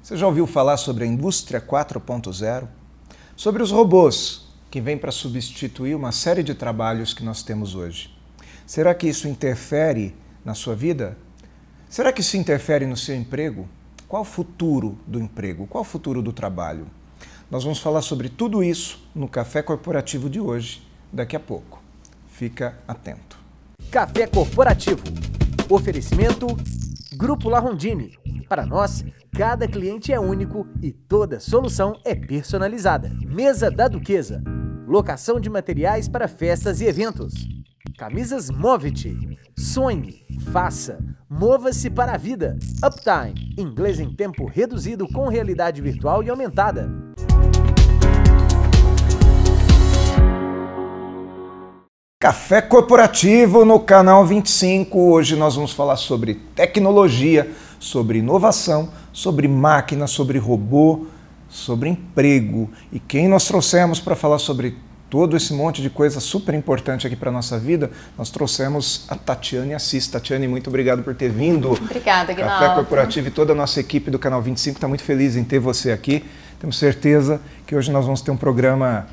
Você já ouviu falar sobre a indústria 4.0? Sobre os robôs que vêm para substituir uma série de trabalhos que nós temos hoje. Será que isso interfere na sua vida? Será que isso interfere no seu emprego? Qual o futuro do emprego? Qual o futuro do trabalho? Nós vamos falar sobre tudo isso no Café Corporativo de hoje, daqui a pouco. Fica atento. Café Corporativo. Oferecimento Grupo La Rondine. Para nós, cada cliente é único e toda solução é personalizada. Mesa da Duquesa. Locação de materiais para festas e eventos. Camisas Movit. Sonhe, faça, mova-se para a vida. Uptime. Inglês em tempo reduzido com realidade virtual e aumentada. Café Corporativo no canal 25. Hoje nós vamos falar sobre tecnologia, sobre inovação, sobre máquina, sobre robô, sobre emprego. E quem nós trouxemos para falar sobre todo esse monte de coisa super importante aqui para a nossa vida, nós trouxemos a Tatiane Assis. Tatiane, muito obrigado por ter vindo. Obrigada, Aguinaldo. Café Corporativo e toda a nossa equipe do canal 25 está muito feliz em ter você aqui. Temos certeza que hoje nós vamos ter um programa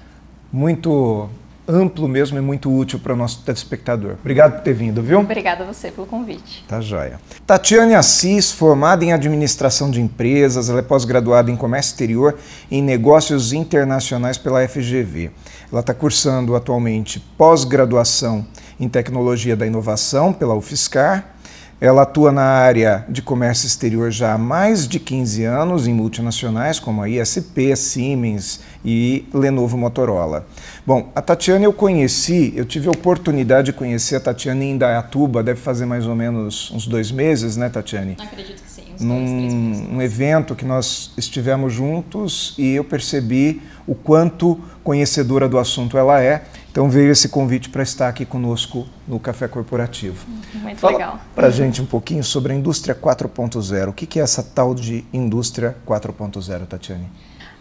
muito amplo mesmo e muito útil para o nosso telespectador. Obrigado por ter vindo, viu? Obrigada a você pelo convite. Tá joia. Tatiane Assis, formada em Administração de Empresas, ela é pós-graduada em Comércio Exterior e em Negócios Internacionais pela FGV. Ela está cursando atualmente pós-graduação em Tecnologia da Inovação pela UFSCar. Ela atua na área de comércio exterior já há mais de 15 anos em multinacionais como a ISP, Siemens e Lenovo Motorola. Bom, a Tatiane eu tive a oportunidade de conhecer a Tatiane em Indaiatuba, deve fazer mais ou menos uns 2 meses, né, Tatiane? Acredito que sim, uns 2, 3 meses. Num evento que nós estivemos juntos e eu percebi o quanto conhecedora do assunto ela é. Então veio esse convite para estar aqui conosco no Café Corporativo. Muito legal. Fala para a gente um pouquinho sobre a indústria 4.0. O que é essa tal de indústria 4.0, Tatiane?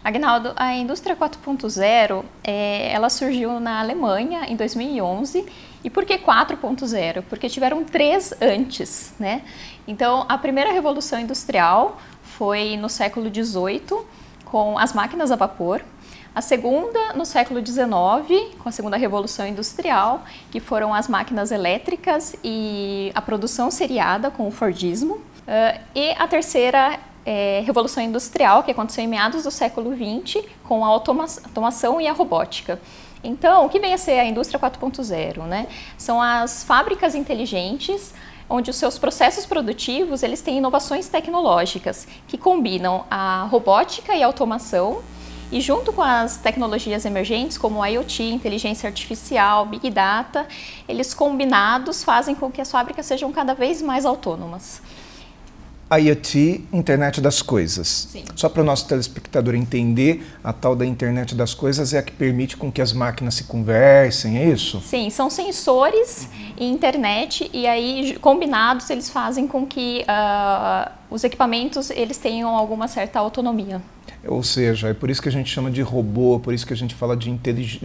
Aguinaldo, a indústria 4.0, ela surgiu na Alemanha em 2011. E por que 4.0? Porque tiveram 3 antes, né? Então, a primeira revolução industrial foi no século XVIII, com as máquinas a vapor. A segunda, no século XIX, com a segunda revolução industrial, que foram as máquinas elétricas e a produção seriada com o Fordismo. E a terceira revolução industrial, que aconteceu em meados do século XX, com a automação e a robótica. Então, o que vem a ser a indústria 4.0, né? São as fábricas inteligentes, onde os seus processos produtivos eles têm inovações tecnológicas que combinam a robótica e a automação. E junto com as tecnologias emergentes, como a IoT, inteligência artificial, Big Data, eles combinados fazem com que as fábricas sejam cada vez mais autônomas. IoT, Internet das Coisas. Sim. Só para o nosso telespectador entender, a tal da Internet das Coisas é a que permite com que as máquinas se conversem, é isso? Sim, são sensores e internet, e aí combinados eles fazem com que os equipamentos eles tenham alguma certa autonomia. Ou seja, é por isso que a gente chama de robô, por isso que a gente fala de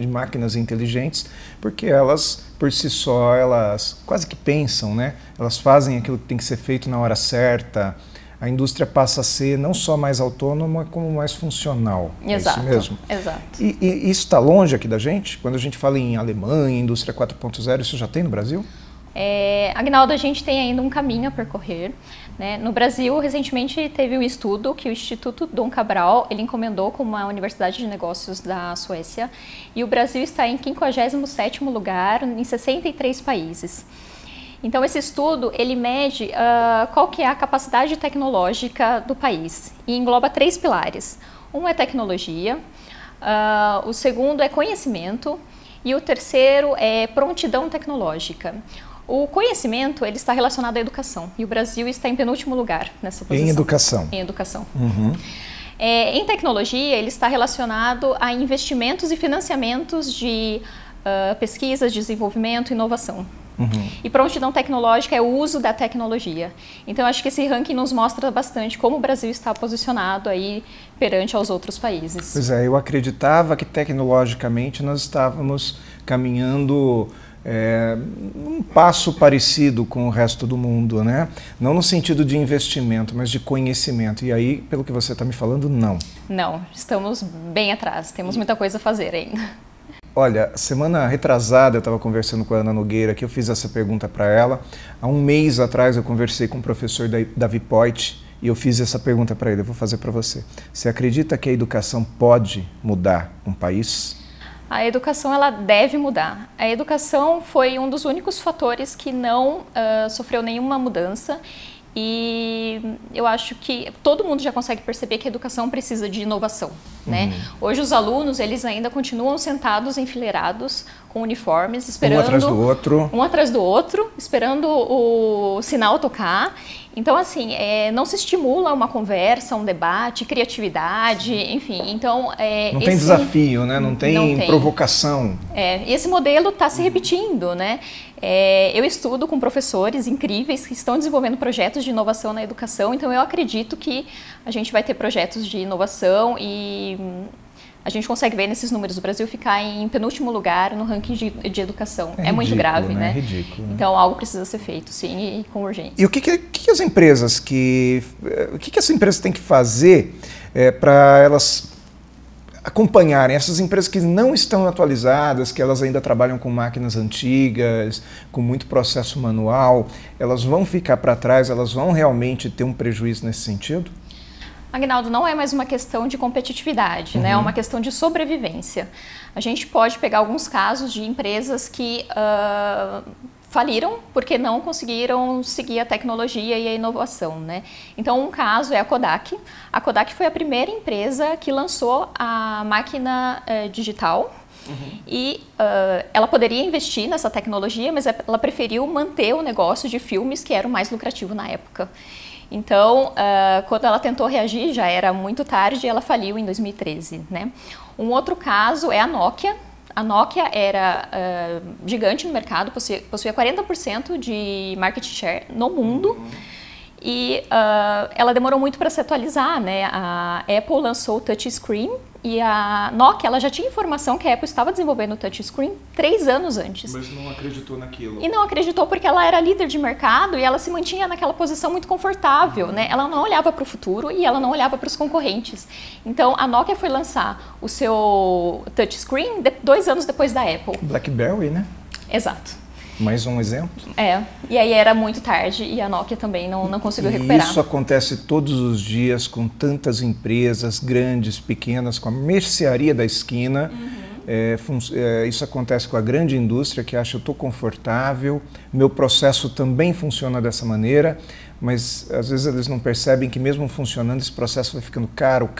máquinas inteligentes, porque elas, por si só, elas quase que pensam, né? Elas fazem aquilo que tem que ser feito na hora certa. A indústria passa a ser não só mais autônoma, como mais funcional. Exato, é isso mesmo? Exato. E isso está longe aqui da gente? Quando a gente fala em Alemanha, indústria 4.0, isso já tem no Brasil? Aguinaldo, a gente tem ainda um caminho a percorrer, né? No Brasil, recentemente teve um estudo que o Instituto Dom Cabral ele encomendou com uma universidade de negócios da Suécia, e o Brasil está em 57º lugar em 63 países. Então, esse estudo ele mede qual que é a capacidade tecnológica do país e engloba 3 pilares. Um é tecnologia, o segundo é conhecimento e o terceiro é prontidão tecnológica. O conhecimento ele está relacionado à educação e o Brasil está em penúltimo lugar nessa posição. Em educação. Em educação. Uhum. Em tecnologia, ele está relacionado a investimentos e financiamentos de pesquisas, desenvolvimento e inovação. Uhum. E prontidão tecnológica é o uso da tecnologia. Então, acho que esse ranking nos mostra bastante como o Brasil está posicionado aí perante aos outros países. Pois é, eu acreditava que tecnologicamente nós estávamos caminhando um passo parecido com o resto do mundo, né? Não no sentido de investimento, mas de conhecimento. E aí, pelo que você está me falando, não. Não, estamos bem atrás, temos muita coisa a fazer ainda. Olha, semana retrasada eu estava conversando com a Ana Nogueira, que eu fiz essa pergunta para ela. Há um mês atrás eu conversei com o professor Davi Poit e eu fiz essa pergunta para ele, eu vou fazer para você. Você acredita que a educação pode mudar um país? A educação, ela deve mudar. A educação foi um dos únicos fatores que não sofreu nenhuma mudança. E eu acho que todo mundo já consegue perceber que a educação precisa de inovação, né? Hoje os alunos, eles ainda continuam sentados, enfileirados, com uniformes, esperando... Um atrás do outro, esperando o sinal tocar. Então, assim, não se estimula uma conversa, um debate, criatividade, enfim. Então, não tem desafio, né? Não tem provocação. Esse modelo está se repetindo, né? Eu estudo com professores incríveis que estão desenvolvendo projetos de inovação na educação, então eu acredito que a gente vai ter projetos de inovação e a gente consegue ver nesses números o Brasil ficar em penúltimo lugar no ranking de educação. É muito grave, né? É ridículo. Então algo precisa ser feito, sim, e com urgência. E o que as empresas têm que fazer para elas acompanharem essas empresas que não estão atualizadas, que elas ainda trabalham com máquinas antigas, com muito processo manual, elas vão ficar para trás, elas vão realmente ter um prejuízo nesse sentido? Aguinaldo, não é mais uma questão de competitividade, né? É uma questão de sobrevivência. A gente pode pegar alguns casos de empresas que faliram porque não conseguiram seguir a tecnologia e a inovação, né? Então, um caso é a Kodak. A Kodak foi a primeira empresa que lançou a máquina digital. E ela poderia investir nessa tecnologia, mas ela preferiu manter o negócio de filmes, que era o mais lucrativo na época. Então, quando ela tentou reagir, já era muito tarde e ela faliu em 2013, né? Um outro caso é a Nokia. A Nokia era gigante no mercado, possuía 40% de market share no mundo. E ela demorou muito para se atualizar, né? A Apple lançou o touchscreen e a Nokia, ela já tinha informação que a Apple estava desenvolvendo o touchscreen 3 anos antes. Mas não acreditou naquilo. E não acreditou porque ela era líder de mercado e ela se mantinha naquela posição muito confortável, né? Ela não olhava para o futuro e ela não olhava para os concorrentes. Então, a Nokia foi lançar o seu touchscreen 2 anos depois da Apple. BlackBerry, né? Exato. Mais um exemplo? E aí era muito tarde e a Nokia também não conseguiu recuperar. Isso acontece todos os dias com tantas empresas, grandes, pequenas, com a mercearia da esquina. Isso acontece com a grande indústria que acha eu estou confortável, meu processo também funciona dessa maneira, mas às vezes eles não percebem que mesmo funcionando esse processo vai ficando caro,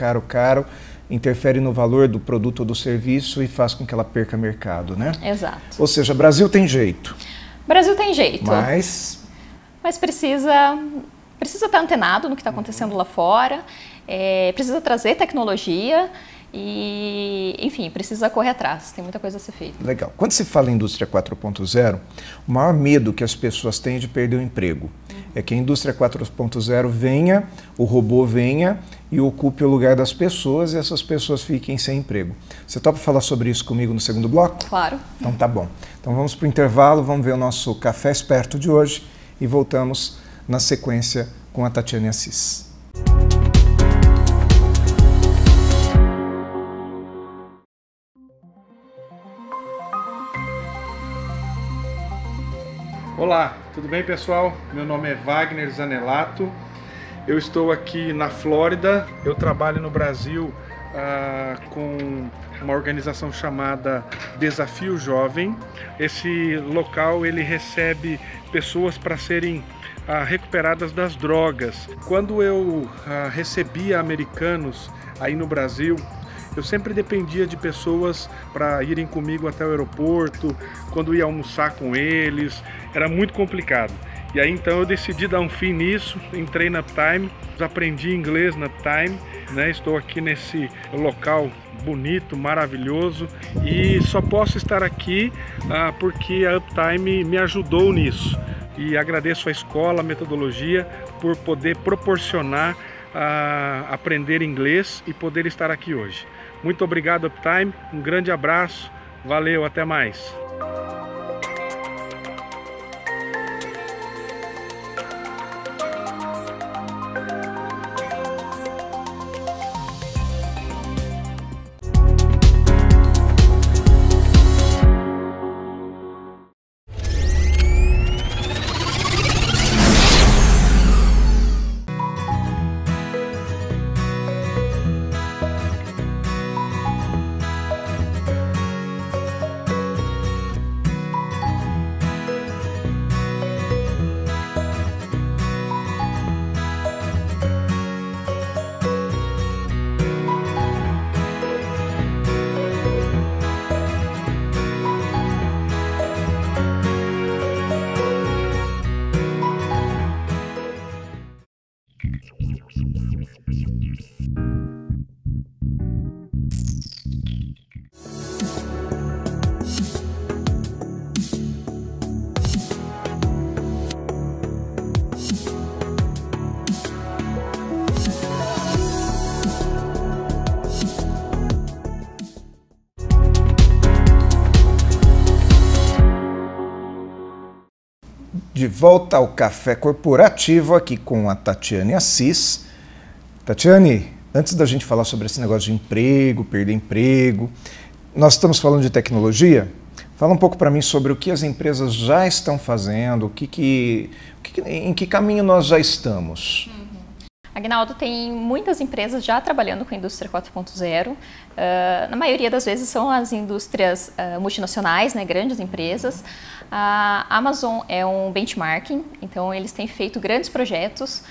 interfere no valor do produto ou do serviço e faz com que ela perca mercado, né? Exato. Ou seja, Brasil tem jeito. Brasil tem jeito. Mas precisa estar antenado no que está acontecendo lá fora, precisa trazer tecnologia e, enfim, precisa correr atrás. Tem muita coisa a ser feita. Legal. Quando se fala em indústria 4.0, o maior medo que as pessoas têm é de perder o emprego. É que a indústria 4.0 venha, o robô venha e ocupe o lugar das pessoas e essas pessoas fiquem sem emprego. Você topa falar sobre isso comigo no segundo bloco? Claro. Então tá bom. Então vamos para o intervalo, vamos ver o nosso Café Esperto de hoje e voltamos na sequência com a Tatiane Assis. Olá, tudo bem pessoal? Meu nome é Wagner Zanelato, eu estou aqui na Flórida, eu trabalho no Brasil com uma organização chamada Desafio Jovem. Esse local ele recebe pessoas para serem recuperadas das drogas. Quando eu recebia americanos aí no Brasil, eu sempre dependia de pessoas para irem comigo até o aeroporto, quando ia almoçar com eles, era muito complicado. E aí então eu decidi dar um fim nisso, entrei na Uptime, aprendi inglês na Uptime, né? Estou aqui nesse local bonito, maravilhoso e só posso estar aqui porque a Uptime me ajudou nisso. E agradeço a escola, a metodologia, por poder proporcionar aprender inglês e poder estar aqui hoje. Muito obrigado, Uptime, um grande abraço, valeu, até mais. De volta ao Café Corporativo, aqui com a Tatiane Assis. Tatiane, antes da gente falar sobre esse negócio de emprego, perder emprego, nós estamos falando de tecnologia. Fala um pouco para mim sobre o que as empresas já estão fazendo, em que caminho nós já estamos. Aguinaldo, tem muitas empresas já trabalhando com a indústria 4.0. Na maioria das vezes são as indústrias multinacionais, né, grandes empresas. A Amazon é um benchmarking, então eles têm feito grandes projetos.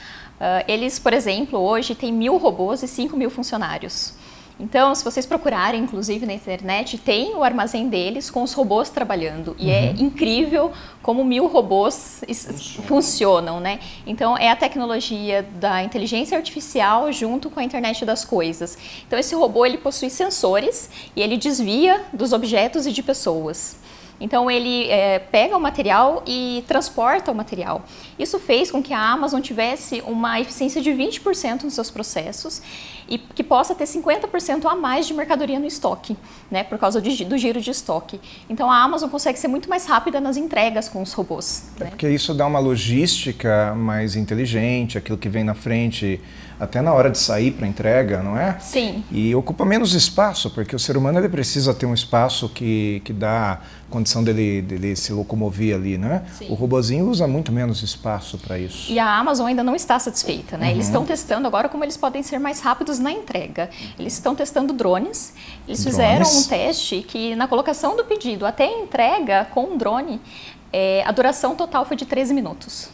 Eles, por exemplo, hoje têm 1.000 robôs e 5.000 funcionários. Então, se vocês procurarem, inclusive na internet, tem o armazém deles com os robôs trabalhando. E é incrível como 1.000 robôs funcionam, né? Então, é a tecnologia da inteligência artificial junto com a internet das coisas. Então, esse robô, ele possui sensores e ele desvia dos objetos e de pessoas. Então, ele pega o material e transporta o material. Isso fez com que a Amazon tivesse uma eficiência de 20% nos seus processos e que possa ter 50% a mais de mercadoria no estoque, né, por causa do giro de estoque. Então, a Amazon consegue ser muito mais rápida nas entregas com os robôs. É, né? Porque isso dá uma logística mais inteligente, aquilo que vem na frente, até na hora de sair para entrega, não é? Sim. E ocupa menos espaço, porque o ser humano ele precisa ter um espaço que dá condição dele se locomover ali, né? Sim. O robozinho usa muito menos espaço para isso. E a Amazon ainda não está satisfeita, né? Eles estão testando agora como eles podem ser mais rápidos na entrega. Eles estão testando drones. Eles fizeram um teste que na colocação do pedido até a entrega com um drone, a duração total foi de 13 minutos.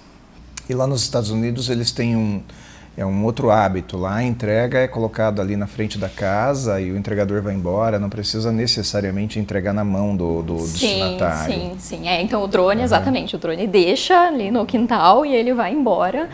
E lá nos Estados Unidos eles têm um outro hábito. Lá a entrega é colocada ali na frente da casa e o entregador vai embora, não precisa necessariamente entregar na mão do destinatário. Sim. Então o drone, exatamente, o drone deixa ali no quintal e ele vai embora.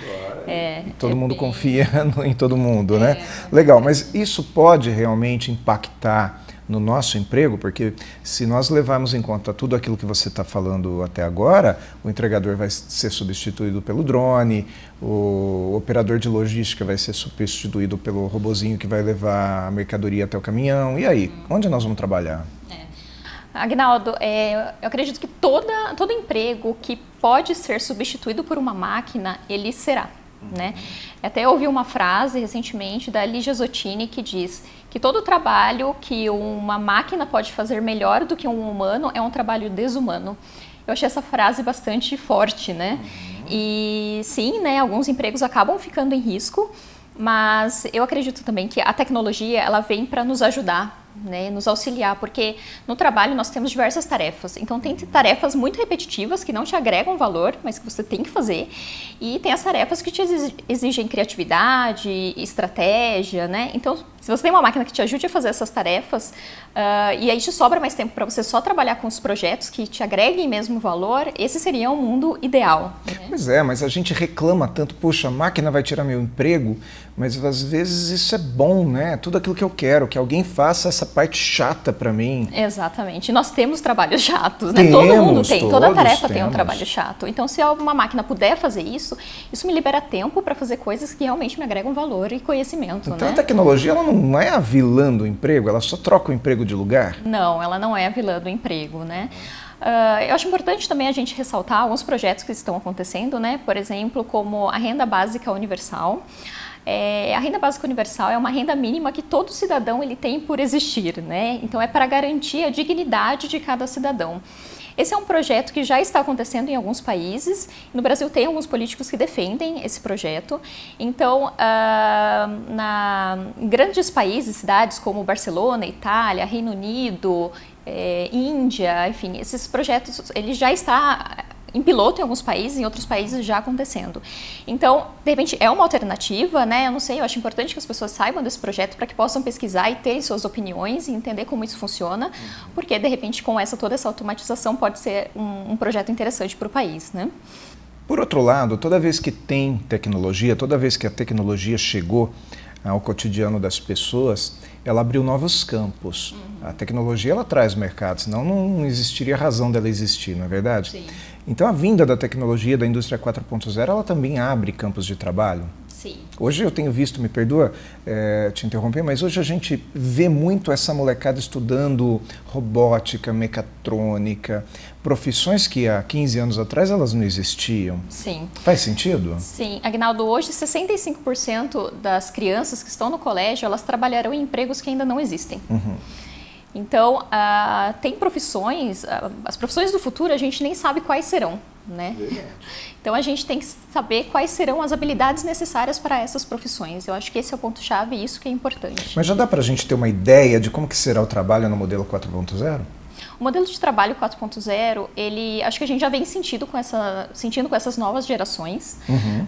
Todo mundo confia em todo mundo, né? Legal, mas isso pode realmente impactar no nosso emprego, porque se nós levarmos em conta tudo aquilo que você está falando até agora, o entregador vai ser substituído pelo drone, o operador de logística vai ser substituído pelo robozinho que vai levar a mercadoria até o caminhão. E aí, onde nós vamos trabalhar? Aguinaldo, eu acredito que todo emprego que pode ser substituído por uma máquina, ele será. Né? Até ouvi uma frase recentemente da Ligia Zottini que diz que todo trabalho que uma máquina pode fazer melhor do que um humano é um trabalho desumano. Eu achei essa frase bastante forte, né? E sim, né, alguns empregos acabam ficando em risco, mas eu acredito também que a tecnologia ela vem para nos ajudar, né, nos auxiliar, porque no trabalho nós temos diversas tarefas. Então tem tarefas muito repetitivas que não te agregam valor, mas que você tem que fazer, e tem as tarefas que te exigem criatividade, estratégia, né? Então se você tem uma máquina que te ajude a fazer essas tarefas e aí te sobra mais tempo para você só trabalhar com os projetos que te agreguem mesmo valor, esse seria um mundo ideal. Né? Pois é, mas a gente reclama tanto, poxa, a máquina vai tirar meu emprego, mas às vezes isso é bom, né? Tudo aquilo que eu quero, que alguém faça essa parte chata para mim. Exatamente. Nós temos trabalhos chatos, né? Todo mundo tem, toda tarefa tem um temos. Trabalho chato. Então, se uma máquina puder fazer isso me libera tempo para fazer coisas que realmente me agregam valor e conhecimento. Então, né? A tecnologia ela não é a vilã do emprego, ela só troca o emprego de lugar? Não, ela não é a vilã do emprego, né? Eu acho importante também a gente ressaltar alguns projetos que estão acontecendo, né? Por exemplo, como a Renda Básica Universal. A Renda Básica Universal é uma renda mínima que todo cidadão ele tem por existir, né? Então é para garantir a dignidade de cada cidadão. Esse é um projeto que já está acontecendo em alguns países. No Brasil tem alguns políticos que defendem esse projeto. Então, em grandes países, cidades como Barcelona, Itália, Reino Unido, Índia, enfim, esses projetos ele já está em piloto em alguns países, em outros países já acontecendo. Então, de repente, é uma alternativa, né? Eu não sei, eu acho importante que as pessoas saibam desse projeto para que possam pesquisar e ter suas opiniões e entender como isso funciona, porque, de repente, com toda essa automatização pode ser um projeto interessante para o país, né? Por outro lado, toda vez que tem tecnologia, toda vez que a tecnologia chegou ao cotidiano das pessoas, ela abriu novos campos. A tecnologia ela traz mercado, senão não existiria razão dela existir, não é verdade? Sim. Então a vinda da tecnologia da indústria 4.0, ela também abre campos de trabalho? Sim. Hoje eu tenho visto, me perdoa te interromper, mas hoje a gente vê muito essa molecada estudando robótica, mecatrônica, profissões que há 15 anos atrás elas não existiam. Sim. Faz sentido? Sim. Aguinaldo, hoje 65% das crianças que estão no colégio, elas trabalharão em empregos que ainda não existem. Uhum. Então, tem profissões, as profissões do futuro a gente nem sabe quais serão, né? Então, a gente tem que saber quais serão as habilidades necessárias para essas profissões. Eu acho que esse é o ponto-chave e isso que é importante. Mas já dá para a gente ter uma ideia de como que será o trabalho no modelo 4.0? O modelo de trabalho 4.0, acho que a gente já vem sentindo com essas novas gerações,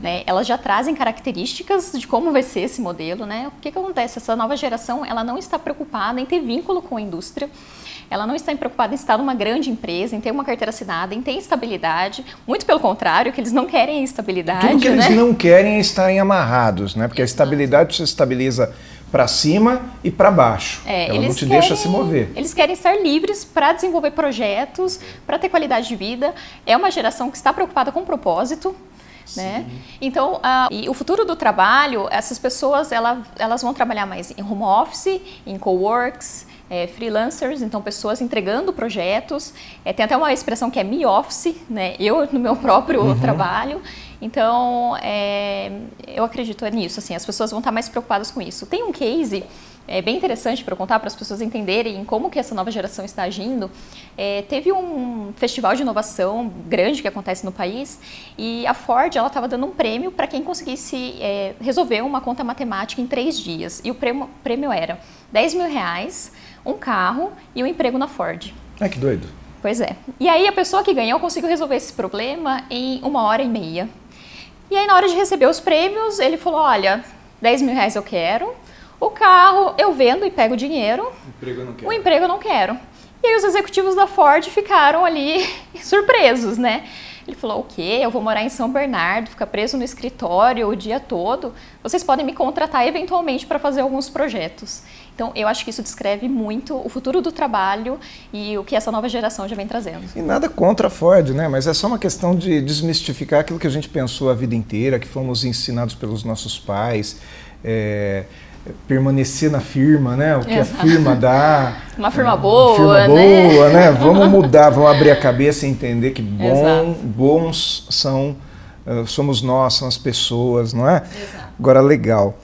né? Elas já trazem características de como vai ser esse modelo, né? O que acontece? Essa nova geração, ela não está preocupada em ter vínculo com a indústria, ela não está preocupada em estar numa grande empresa, em ter uma carteira assinada, em ter estabilidade. Muito pelo contrário, que eles não querem estabilidade. Tudo que né? eles não querem é estarem amarrados, né? Porque a estabilidade se estabiliza para cima e para baixo. Ela não te deixa se mover. Eles querem estar livres para desenvolver projetos, para ter qualidade de vida. É uma geração que está preocupada com propósito. Né? Então, e o futuro do trabalho, essas pessoas elas vão trabalhar mais em home office, em coworks, freelancers, então pessoas entregando projetos. Tem até uma expressão que é me office, né? Eu no meu próprio trabalho. Então, eu acredito nisso, assim, as pessoas vão estar mais preocupadas com isso. Tem um case bem interessante para contar, para as pessoas entenderem como que essa nova geração está agindo. Teve um festival de inovação grande que acontece no país e a Ford estava dando um prêmio para quem conseguisse resolver uma conta matemática em 3 dias. E o prêmio era R$10 mil, um carro e um emprego na Ford. Que doido. Pois é. E aí a pessoa que ganhou conseguiu resolver esse problema em 1h30. E aí na hora de receber os prêmios, ele falou, olha, R$10 mil eu quero, o carro eu vendo e pego o dinheiro, o emprego eu não quero. E aí os executivos da Ford ficaram ali surpresos, né? Ele falou, o quê? Eu vou morar em São Bernardo, ficar preso no escritório o dia todo? Vocês podem me contratar eventualmente para fazer alguns projetos. Então, eu acho que isso descreve muito o futuro do trabalho e o que essa nova geração já vem trazendo. E nada contra a Ford, né? Mas é só uma questão de desmistificar aquilo que a gente pensou a vida inteira, que fomos ensinados pelos nossos pais, permanecer na firma, né? O que a firma dá. Uma firma boa, firma boa, né? Vamos mudar, vamos abrir a cabeça e entender que bons somos nós, são as pessoas, não é? Exato. Agora, legal.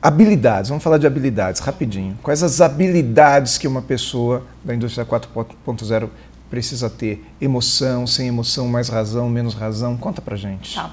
Habilidades, vamos falar de habilidades, rapidinho. Quais as habilidades que uma pessoa da indústria 4.0 precisa ter? Emoção, sem emoção, mais razão, menos razão? Conta pra gente. Tá.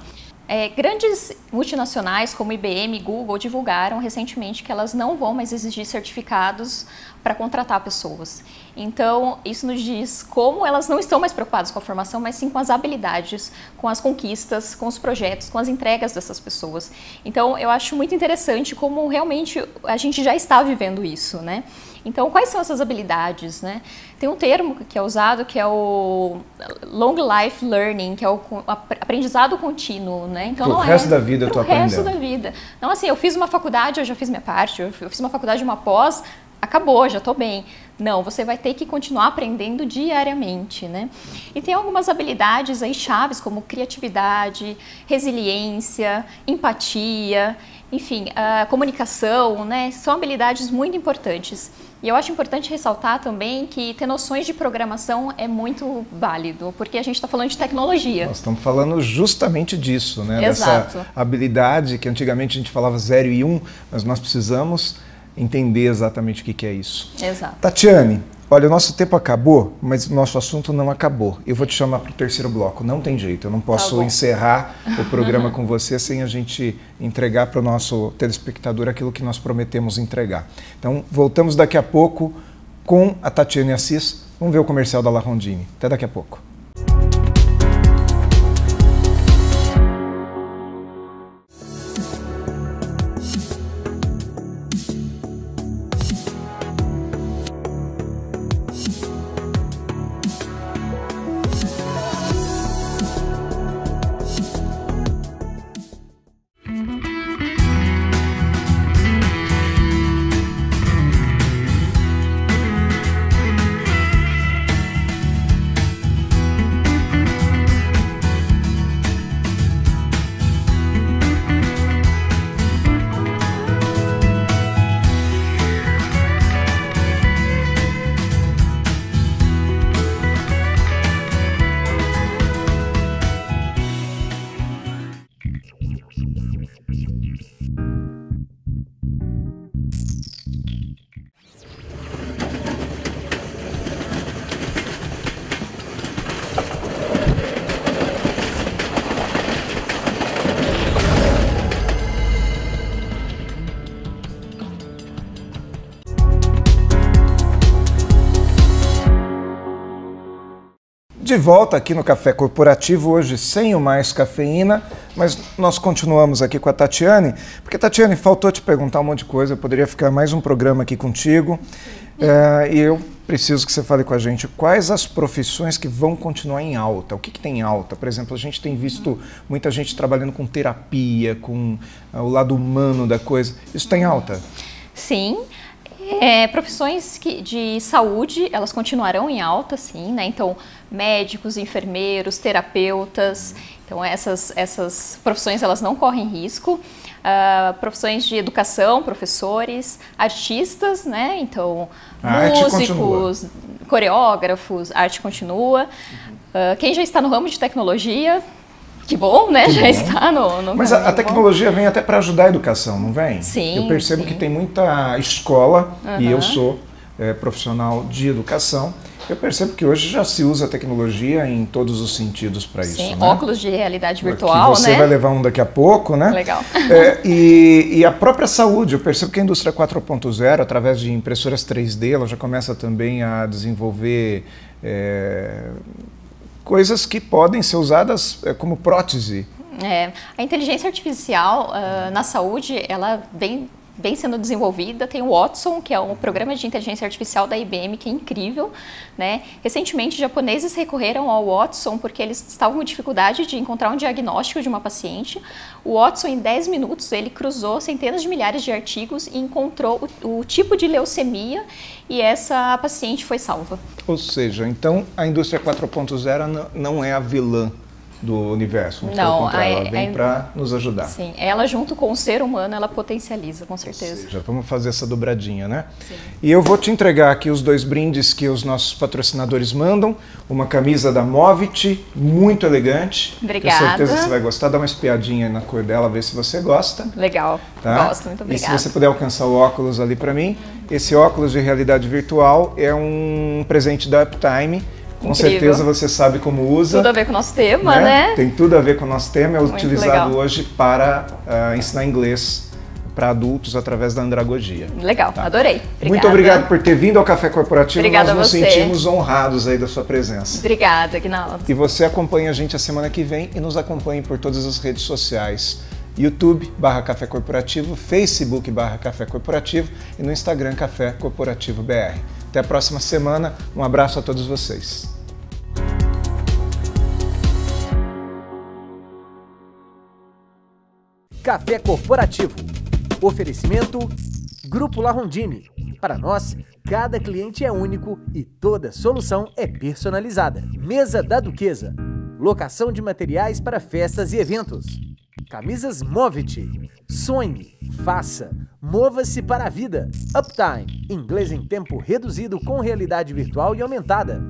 Grandes multinacionais como IBM e Google divulgaram recentemente que elas não vão mais exigir certificados para contratar pessoas. Então, isso nos diz como elas não estão mais preocupadas com a formação, mas sim com as habilidades, com as conquistas, com os projetos, com as entregas dessas pessoas. Então, eu acho muito interessante como realmente a gente já está vivendo isso, né? Então, quais são essas habilidades, né? Tem um termo que é usado que é o Long Life Learning, que é o aprendizado contínuo, né? Então, o resto da vida eu estou aprendendo. O resto da vida. Então, assim, eu fiz uma faculdade, eu já fiz minha parte, eu fiz uma faculdade, uma pós, acabou, já estou bem. Não, você vai ter que continuar aprendendo diariamente, né? E tem algumas habilidades aí chaves, como criatividade, resiliência, empatia, enfim, comunicação, né? São habilidades muito importantes. E eu acho importante ressaltar também que ter noções de programação é muito válido, porque a gente está falando de tecnologia. Nós estamos falando justamente disso, né? Exato. Dessa habilidade que antigamente a gente falava 0 e 1, mas nós precisamos entender exatamente o que é isso. Exato. Tatiane, olha, o nosso tempo acabou, mas o nosso assunto não acabou. Eu vou te chamar para o terceiro bloco, não tem jeito, eu não posso encerrar o programa com você sem a gente entregar para o nosso telespectador aquilo que nós prometemos entregar. Então, voltamos daqui a pouco com a Tatiane Assis. Vamos ver o comercial da La Rondine. Até daqui a pouco. De volta aqui no Café Corporativo, hoje sem o Mais Cafeína, mas nós continuamos aqui com a Tatiane, porque, Tatiane, faltou te perguntar um monte de coisa, eu poderia ficar mais um programa aqui contigo, e eu preciso que você fale com a gente quais as profissões que vão continuar em alta, o que tem em alta? Por exemplo, a gente tem visto muita gente trabalhando com terapia, com o lado humano da coisa, isso está em alta? Sim. Profissões de saúde, elas continuarão em alta, sim, né? Então, médicos, enfermeiros, terapeutas, então essas profissões elas não correm risco. Profissões de educação, professores, artistas, né? Então, músicos, coreógrafos, arte continua. Quem já está no ramo de tecnologia, que bom, né? Já está no Mas a tecnologia vem até para ajudar a educação, não vem? Sim. Eu percebo que tem muita escola, e eu sou profissional de educação, eu percebo que hoje já se usa a tecnologia em todos os sentidos para isso. Sim, né? Óculos de realidade virtual, que você vai levar um daqui a pouco, né? Legal. E a própria saúde, eu percebo que a indústria 4.0, através de impressoras 3D, ela já começa também a desenvolver coisas que podem ser usadas como prótese. A inteligência artificial na saúde, ela vem sendo desenvolvida. Tem o Watson, que é um programa de inteligência artificial da IBM, que é incrível, né? Recentemente, japoneses recorreram ao Watson porque eles estavam com dificuldade de encontrar um diagnóstico de uma paciente. O Watson, em 10 minutos, ele cruzou centenas de milhares de artigos e encontrou o tipo de leucemia, e essa paciente foi salva. Ou seja, então a indústria 4.0 não é a vilã do universo, não, pelo contrário, ela vem para nos ajudar. Sim, ela junto com o ser humano, ela potencializa, com certeza. Ou seja, vamos fazer essa dobradinha, né? Sim. E eu vou te entregar aqui os 2 brindes que os nossos patrocinadores mandam, uma camisa da Movit, muito elegante. Obrigada. Tenho certeza que você vai gostar, dá uma espiadinha na cor dela, ver se você gosta. Legal, tá? Gosto, muito obrigada. E se você puder alcançar o óculos ali para mim, esse óculos de realidade virtual é um presente da Uptime. Com certeza você sabe como usa. Tudo a ver com o nosso tema, né? Tem tudo a ver com o nosso tema. É muito utilizado legal. Hoje para ensinar inglês para adultos através da andragogia. Legal, tá? Adorei. Obrigada. Muito obrigado por ter vindo ao Café Corporativo. Obrigada. Nós nos sentimos honrados aí da sua presença. Obrigada, Aguinaldo. E você acompanha a gente a semana que vem e nos acompanhe por todas as redes sociais. YouTube/Café Corporativo, Facebook/Café Corporativo e no Instagram Café Corporativo BR. Até a próxima semana. Um abraço a todos vocês. Café Corporativo. Oferecimento Grupo La Rondine. Para nós, cada cliente é único e toda solução é personalizada. Mesa da Duquesa. Locação de materiais para festas e eventos. Camisas Movit. Sonhe, faça, mova-se para a vida. Uptime. Inglês em tempo reduzido com realidade virtual e aumentada.